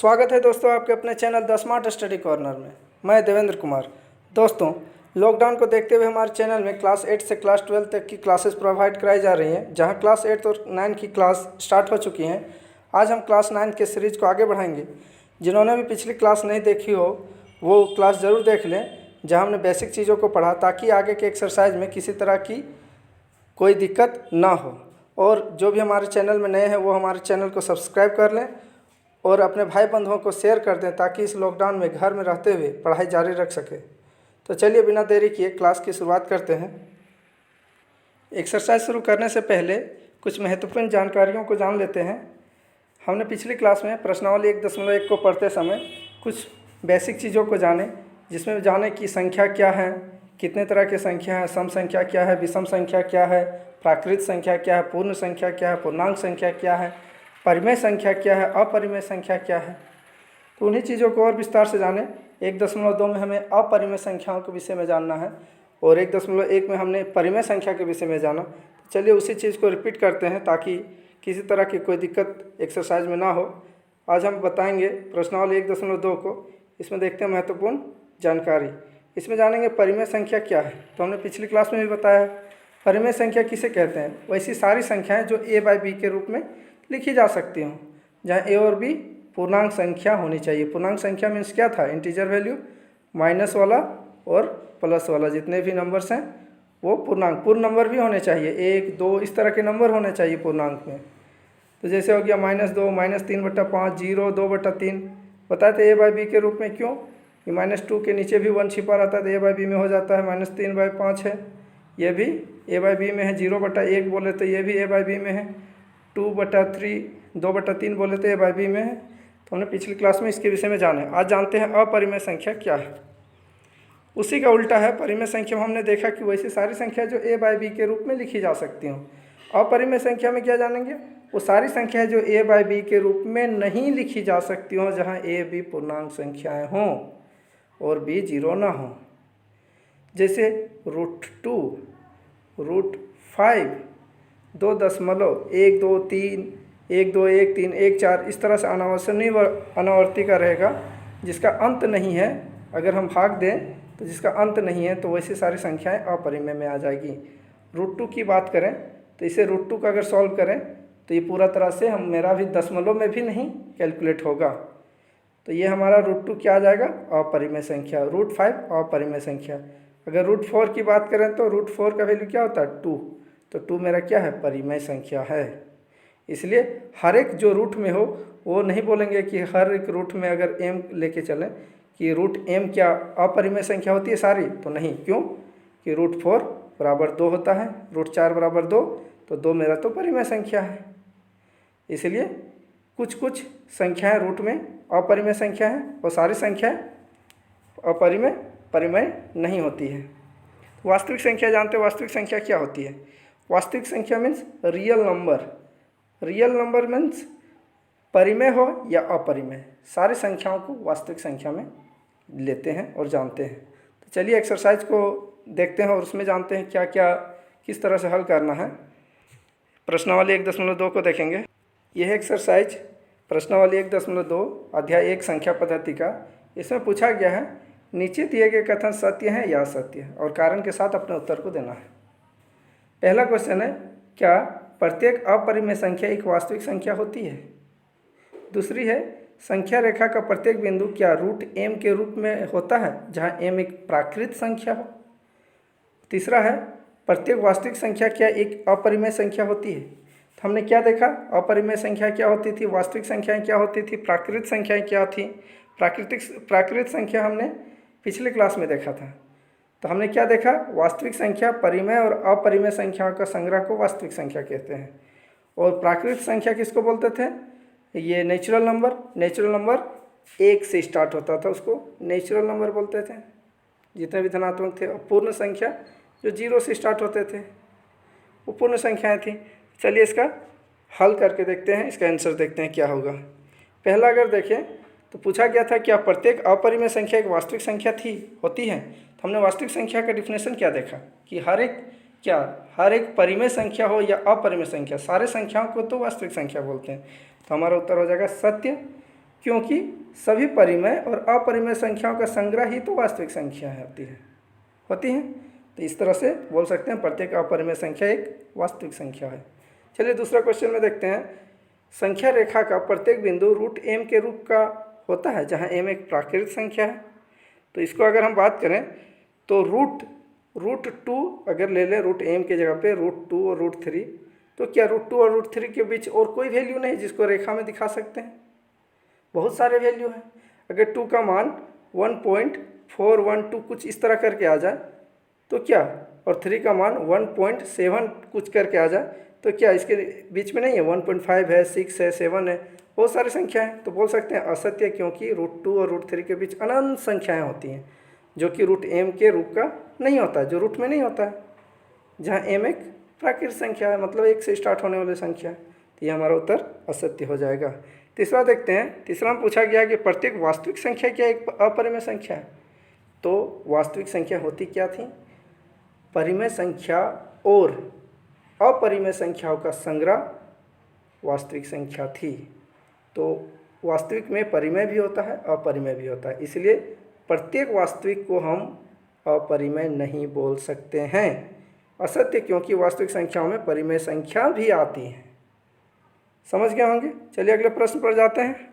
स्वागत है दोस्तों आपके अपने channel the smart study corner में। मैं देवेंद्र कुमार। दोस्तों, लॉकडाउन को देखते हुए हमारे चैनल में क्लास 8 से क्लास 12 तक की क्लासेस प्रोवाइड कराई जा रही हैं, जहां क्लास 8 और 9 की क्लास स्टार्ट हो चुकी हैं। आज हम क्लास 9 के सीरीज़ को आगे बढ़ाएंगे। जिन्होंने भी पिछली क्लास नहीं देखी हो वो क्लास ज़रूर देख लें, जहाँ हमने बेसिक चीज़ों को पढ़ा, ताकि आगे के एक्सरसाइज में किसी तरह की कोई दिक्कत ना हो। और जो भी हमारे चैनल में नए हैं वो हमारे चैनल को सब्सक्राइब कर लें और अपने भाई बंधुओं को शेयर कर दें, ताकि इस लॉकडाउन में घर में रहते हुए पढ़ाई जारी रख सके। तो चलिए बिना देरी किए क्लास की शुरुआत करते हैं। एक्सरसाइज शुरू करने से पहले कुछ महत्वपूर्ण जानकारियों को जान लेते हैं। हमने पिछली क्लास में प्रश्नावली 1.1 को पढ़ते समय कुछ बेसिक चीज़ों को जाने, जिसमें जाने कि संख्या क्या है, कितने तरह की संख्या है, सम संख्या क्या है, विषम संख्या क्या है, प्राकृत संख्या क्या है, पूर्ण संख्या क्या है, पूर्णांक संख्या क्या है, परिमेय संख्या क्या है, अपरिमेय संख्या क्या है। तो उन्हीं चीज़ों को और विस्तार से जाने। 1.2 में हमें अपरिमेय संख्याओं के विषय में जानना है और 1.1 में हमने परिमेय संख्या के विषय में जाना। तो चलिए उसी चीज़ को रिपीट करते हैं, ताकि किसी तरह की कोई दिक्कत एक्सरसाइज में ना हो। आज हम बताएंगे प्रश्नावली 1.2 को। इसमें देखते हैं महत्वपूर्ण जानकारी। इसमें जानेंगे परिमेय संख्या क्या है। तो हमने पिछली क्लास में भी बताया परिमेय संख्या किसे कहते हैं। वैसी सारी संख्याएं जो a/b के रूप में लिखी जा सकती हों, जहाँ a और b पूर्णांक संख्या होनी चाहिए। पूर्णांक संख्या मीन्स क्या था? इंटीजर वैल्यू, माइनस वाला और प्लस वाला, जितने भी नंबर्स हैं वो पूर्णांक। पूर्ण नंबर भी होने चाहिए, 1, 2 इस तरह के नंबर होने चाहिए पूर्णांक में। तो जैसे हो गया -2, -3/5, 0, 2/3। बताए थे a/b के रूप में। क्यों? कि -2 के नीचे भी 1 छिपा रहता है तो a/b में हो जाता है। -3/5 है, ये भी a/b में है। 0/1 बोले तो ये भी a/b में है। 2/3, 2/3 बोले तो a/b में है। तो हमने पिछली क्लास में इसके विषय में जाने। आज जानते हैं अपरिमेय संख्या क्या है। उसी का उल्टा है परिमेय संख्या में। हमने देखा कि वैसी सारी संख्या जो a/b के रूप में लिखी जा सकती हों। अपरिमेय संख्या में क्या जानेंगे? वो सारी संख्याएं जो a/b के रूप में नहीं लिखी जा सकती हों, जहाँ a, b पूर्णांक संख्याएं हों और b 0 ना हो। जैसे √2, √5, 2.1, 2, 3, 1, 2, 1, 3, 1, 4 इस तरह से अनावर्ती का रहेगा, जिसका अंत नहीं है। अगर हम भाग दें तो जिसका अंत नहीं है, तो वैसी सारी संख्याएं अपरिमेय में आ जाएगी। √2 की बात करें तो इसे √2 का अगर सॉल्व करें तो ये पूरा तरह से मेरा भी दशमलव में भी नहीं कैलकुलेट होगा। तो ये हमारा √2 क्या आ जाएगा? अपरिमेय संख्या। √5 अपरिमेय संख्या। अगर √4 की बात करें तो √4 का वैल्यू क्या होता है? 2। तो 2 मेरा क्या है? परिमेय संख्या है। इसलिए हर एक जो रूट में हो वो नहीं बोलेंगे कि हर एक रूट में अगर m लेके चलें कि √m क्या अपरिमेय संख्या होती है सारी? तो नहीं। क्यों? कि √4 = 2 होता है, √4 = 2, तो 2 मेरा तो परिमेय संख्या है। इसलिए कुछ कुछ संख्याएं रूट में अपरिमेय संख्या हैं और सारी संख्याएं परिमेय नहीं होती है। वास्तविक संख्या जानते हो? वास्तविक संख्या क्या होती है? वास्तविक संख्या means real number. Real number means परिमेय हो या अपरिमेय, सारी संख्याओं को वास्तविक संख्या में लेते हैं और जानते हैं। तो चलिए एक्सरसाइज को देखते हैं और उसमें जानते हैं क्या क्या किस तरह से हल करना है। प्रश्नावली 1.2 को देखेंगे। यह एक्सरसाइज प्रश्नावली 1.2 अध्याय 1 संख्या पद्धति का। इसमें पूछा गया है नीचे दिए गए कथन सत्य हैं या असत्य है, और कारण के साथ अपने उत्तर को देना है। पहला क्वेश्चन है, क्या प्रत्येक अपरिमेय संख्या एक वास्तविक संख्या होती है? दूसरी है, संख्या रेखा का प्रत्येक बिंदु क्या √m के रूप में होता है, जहां m एक प्राकृत संख्या हो? तीसरा है, प्रत्येक वास्तविक संख्या क्या एक अपरिमेय संख्या होती है? तो हमने क्या देखा? अपरिमेय संख्या क्या होती थी, वास्तविक संख्याएं क्या होती थी, प्राकृत संख्याएं क्या थी। प्राकृत संख्या हमने पिछले क्लास में देखा था। तो हमने क्या देखा? वास्तविक संख्या, परिमेय और अपरिमेय संख्याओं का संग्रह को वास्तविक संख्या कहते हैं। और प्राकृत संख्या किसको बोलते थे? ये नेचुरल नंबर 1 से स्टार्ट होता था, उसको नेचुरल नंबर बोलते थे, जितने भी धनात्मक थे। और पूर्ण संख्या जो 0 से स्टार्ट होते थे वो पूर्ण संख्याएं थी। चलिए इसका हल करके देखते हैं, इसका आंसर देखते हैं क्या होगा। पहला अगर देखें तो पूछा गया था क्या प्रत्येक अपरिमेय संख्या एक वास्तविक संख्या होती है। तो हमने वास्तविक संख्या का डिफिनेशन क्या देखा कि हर एक परिमेय संख्या हो या अपरिमेय संख्या, सारे संख्याओं को तो वास्तविक संख्या बोलते हैं। तो हमारा उत्तर हो जाएगा सत्य। क्योंकि सभी परिमेय और अपरिमेय संख्याओं का संग्रह ही तो वास्तविक संख्या होती है। तो इस तरह से बोल सकते हैं प्रत्येक अपरिमेय संख्या एक वास्तविक संख्या है। चलिए दूसरा क्वेश्चन में देखते हैं। संख्या रेखा का प्रत्येक बिंदु रूट m के रूप का होता है, जहाँ m एक प्राकृतिक संख्या है। तो इसको अगर हम बात करें तो रूट 2 अगर ले लें रूट m की जगह पे रूट 2 और रूट 3, तो क्या रूट 2 और रूट 3 के बीच और कोई वैल्यू नहीं जिसको रेखा में दिखा सकते हैं? बहुत सारे वैल्यू हैं। अगर 2 का मान 1.412 कुछ इस तरह करके आ जाए तो क्या, और 3 का मान 1.7 कुछ करके आ जाए तो क्या इसके बीच में नहीं है? 1.5 है, 6 है, 7 है, बहुत सारी संख्या है। तो बोल सकते हैं असत्य, क्योंकि रूट 2 और रूट 3 के बीच अनंत संख्याएं होती हैं जो कि रूट m के रूप का नहीं होता है, जो रूट में नहीं होता है, जहाँ m एक प्राकृतिक संख्या है, मतलब 1 से स्टार्ट होने वाली संख्या है। तो ये हमारा उत्तर असत्य हो जाएगा। तीसरा देखते हैं। तीसरा में पूछा गया कि प्रत्येक वास्तविक संख्या क्या एक अपरिमेय संख्या है? तो वास्तविक संख्या होती क्या थी? परिमेय संख्या और अपरिमेय संख्याओं का संग्रह वास्तविक संख्या थी। तो वास्तविक में परिमेय भी होता है, अपरिमेय भी होता है, इसलिए प्रत्येक वास्तविक को हम अपरिमेय नहीं बोल सकते हैं। असत्य, क्योंकि वास्तविक संख्याओं में परिमेय संख्या भी आती है। समझ गए होंगे। चलिए अगले प्रश्न पर जाते हैं।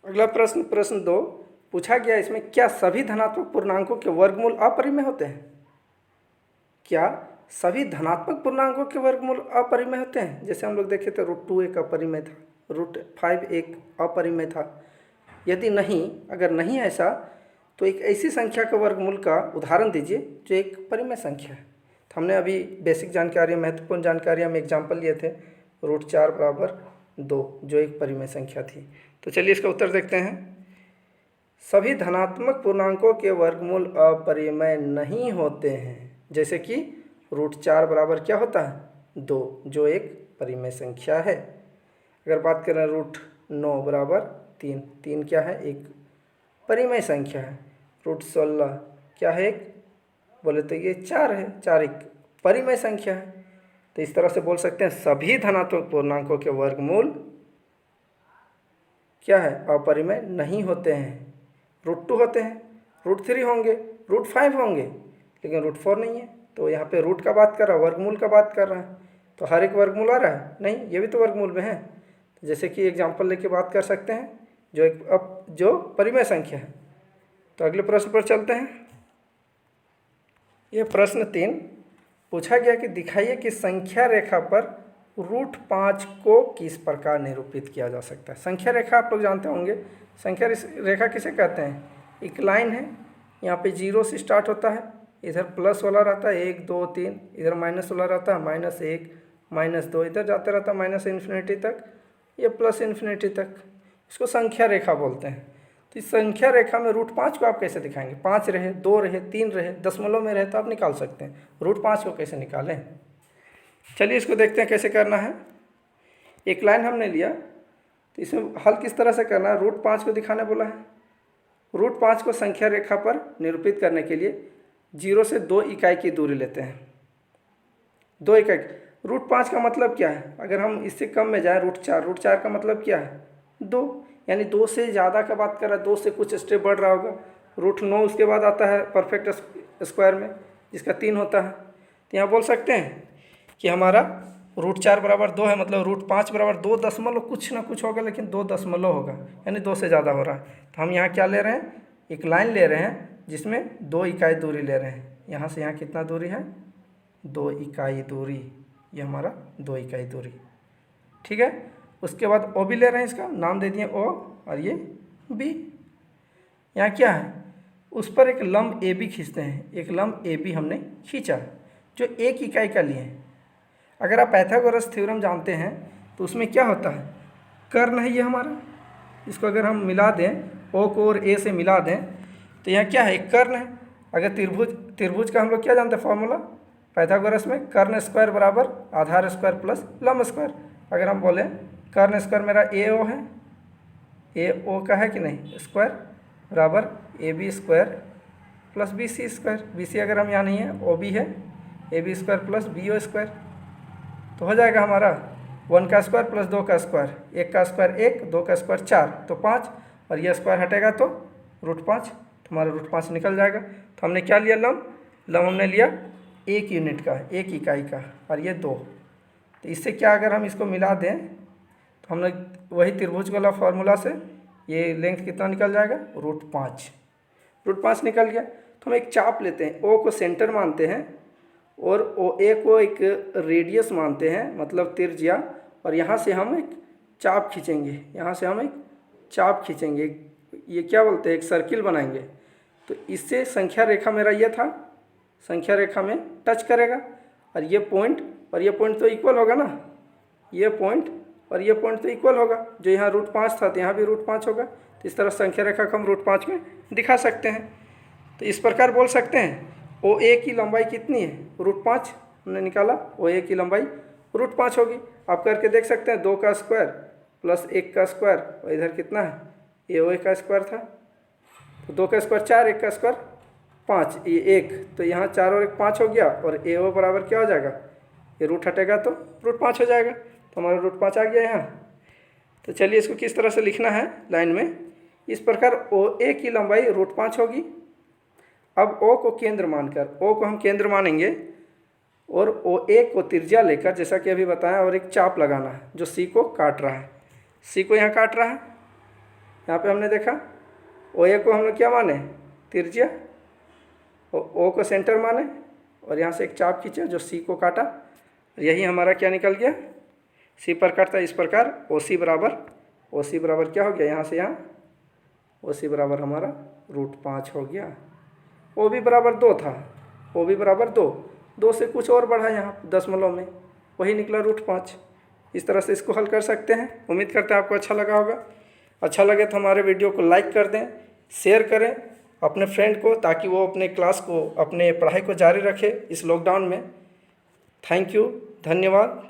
अगला प्रश्न 2 पूछा गया, इसमें क्या सभी धनात्मक पूर्णांकों के वर्गमूल अपरिमेय होते हैं? क्या सभी धनात्मक पूर्णांकों के वर्गमूल अपरिमेय होते हैं? जैसे हम लोग देखे थे रूट 2 एक अपरिमेय था, रूट 5 एक अपरिमेय था। यदि नहीं, अगर नहीं ऐसा, तो एक ऐसी संख्या के वर्गमूल का उदाहरण दीजिए जो एक परिमेय संख्या है। तो हमने अभी बेसिक जानकारी, महत्वपूर्ण जानकारी हम एग्जाम्पल लिए थे, रूट 4 बराबर 2 जो एक परिमेय संख्या थी। तो चलिए इसका उत्तर देखते हैं। सभी धनात्मक पूर्णांकों के वर्गमूल अपरिमेय नहीं होते हैं। जैसे कि रूट 4 बराबर क्या होता है? 2 जो एक परिमेय संख्या है। अगर बात करें रूट 9 बराबर 3 क्या है? एक परिमेय संख्या है। रूट 16 क्या है? एक बोले तो ये 4 है, 4 एक परिमेय संख्या है। तो इस तरह से बोल सकते हैं सभी धनात्मक पूर्णांकों के वर्गमूल क्या है? अपरिमेय नहीं होते हैं। रूट 2 होते हैं, रूट 3 होंगे, रूट 5 होंगे, लेकिन रूट 4 नहीं है। तो यहाँ पे रूट का बात कर रहा है, वर्गमूल का बात कर रहा है, तो हर एक वर्गमूल आ रहा है? नहीं, ये भी तो वर्गमूल में है। तो जैसे कि एग्जाम्पल लेके बात कर सकते हैं जो परिमेय संख्या है। तो अगले प्रश्न पर चलते हैं। यह प्रश्न 3 पूछा गया कि दिखाइए कि संख्या रेखा पर रूट 5 को किस प्रकार निरूपित किया जा सकता है। संख्या रेखा आप लोग जानते होंगे। संख्या रेखा किसे कहते हैं? एक लाइन है, यहाँ पे 0 से स्टार्ट होता है, इधर प्लस वाला रहता है 1 2 3, इधर माइनस वाला रहता है -1 -2, इधर जाता रहता है माइनस इन्फिनिटी तक, ये प्लस इन्फिनिटी तक। इसको संख्या रेखा बोलते हैं। तो इस संख्या रेखा में रूट 5 को आप कैसे दिखाएंगे? 5 रहे, 2 रहे, 3 रहे, दशमलव में रहे तो आप निकाल सकते हैं। रूट 5 को कैसे निकालें? चलिए इसको देखते हैं कैसे करना है। एक लाइन हमने लिया, तो इसमें हल किस तरह से करना है? रूट 5 को दिखाने बोला है। रूट 5 को संख्या रेखा पर निरूपित करने के लिए 0 से 2 इकाई की दूरी लेते हैं। 2 इकाई। रूट 5 का मतलब क्या है? अगर हम इससे कम में जाएँ, रूट 4 का मतलब क्या है? 2, यानी 2 से ज़्यादा का बात कर रहा है, 2 से कुछ स्टेप बढ़ रहा होगा। रूट 9 उसके बाद आता है परफेक्ट स्क्वायर में, जिसका 3 होता है। तो यहाँ बोल सकते हैं कि हमारा रूट 4 बराबर 2 है, मतलब रूट 5 बराबर 2 दशमलव कुछ ना कुछ होगा, लेकिन 2 दशमलव होगा, यानी 2 से ज़्यादा हो रहा है। तो हम यहाँ क्या ले रहे हैं? एक लाइन ले रहे हैं जिसमें 2 इकाई दूरी ले रहे हैं। यहाँ से यहाँ कितना दूरी है? 2 इकाई दूरी। ये हमारा 2 इकाई दूरी, ठीक है। उसके बाद ओ भी ले रहे हैं, इसका नाम दे दिए ओ, और ये बी। यहाँ क्या है? उस पर एक लंब ए बी खींचते हैं। एक लंब ए बी हमने खींचा जो 1 इकाई का लिए हैं। अगर आप पाइथागोरस थ्योरम जानते हैं तो उसमें क्या होता है? कर्ण है ये हमारा, इसको अगर हम मिला दें, ओ को और ए से मिला दें, तो यहाँ क्या है? एक कर्ण है। अगर त्रिभुज का हम लोग क्या जानते हैं फॉर्मूला पाइथागोरस में? कर्ण स्क्वायर बराबर आधार स्क्वायर प्लस लंब स्क्वायर। अगर हम बोलें कर्ण स्क्वायर मेरा ए ओ है, ए ओ का है कि नहीं, स्क्वायर बराबर A B square plus B C square. B C अगर हम यहाँ नहीं है, ओ बी है, A B square plus B O square. तो हो जाएगा हमारा 1 का स्क्वायर प्लस 2 का स्क्वायर, 1 का स्क्वायर 1, 2 का स्क्वायर 4 तो 5, और ये स्क्वायर हटेगा तो √5, तो हमारा √5 निकल जाएगा। तो हमने क्या लिया लम हमने लिया 1 यूनिट का, 1 इकाई का, और ये 2। तो इससे क्या अगर हम इसको मिला दें तो हमने वही त्रिभुज वाला फार्मूला से ये लेंथ कितना निकल जाएगा √5 निकल गया। तो हम एक चाप लेते हैं, ओ को सेंटर मानते हैं और ओ ए को एक रेडियस मानते हैं, मतलब त्रिज्या, और यहाँ से हम एक चाप खींचेंगे, यहाँ से हम एक चाप खींचेंगे, ये क्या बोलते हैं, एक सर्किल बनाएंगे। तो इससे संख्या रेखा मेरा ये था, संख्या रेखा में टच करेगा, और ये पॉइंट और ये पॉइंट तो इक्वल होगा ना, ये पॉइंट और ये पॉइंट तो इक्वल होगा, जो यहाँ √5 था तो यहाँ भी √5 होगा। तो इस तरह संख्या रेखा को हम √5 में दिखा सकते हैं। तो इस प्रकार बोल सकते हैं ओ ए की लंबाई कितनी है, √5 हमने निकाला, ओ ए की लंबाई √5 होगी। आप करके देख सकते हैं, 2 का स्क्वायर प्लस 1 का स्क्वायर, और इधर कितना है, ये ओ ए का स्क्वायर था, तो 2 का स्क्वायर 4, 1 का स्क्वायर 5, ये 1, तो यहाँ 4 और 1 5 हो गया, और ए ओ बराबर क्या हो जाएगा, ये रूट हटेगा तो √5 हो जाएगा। तो हमारा √5 आ गया यहाँ। तो चलिए इसको किस तरह से लिखना है लाइन में, इस प्रकार ओ ए की लंबाई √5 होगी। अब ओ को केंद्र मानकर, ओ को हम केंद्र मानेंगे और ओ ए को त्रिज्या लेकर, जैसा कि अभी बताया, और एक चाप लगाना है जो सी को काट रहा है, सी को यहाँ काट रहा है। यहाँ पे हमने देखा ओ ए को हमने क्या माने, त्रिज्या, ओ को सेंटर माने, और यहाँ से एक चाप खींचे जो सी को काटा, यही हमारा क्या निकल गया, सी पर काटता है। इस प्रकार ओ सी बराबर क्या हो गया, यहाँ से यहाँ ओ सी बराबर हमारा √5 हो गया। ओ भी बराबर 2 था, ओ भी बराबर 2 से कुछ और बढ़ा यहाँ दशमलव में, वही निकला √5। इस तरह से इसको हल कर सकते हैं। उम्मीद करते हैं आपको अच्छा लगा होगा। अच्छा लगे तो हमारे वीडियो को लाइक कर दें, शेयर करें अपने फ्रेंड को, ताकि वो अपने क्लास को, अपने पढ़ाई को जारी रखे इस लॉकडाउन में। थैंक यू, धन्यवाद।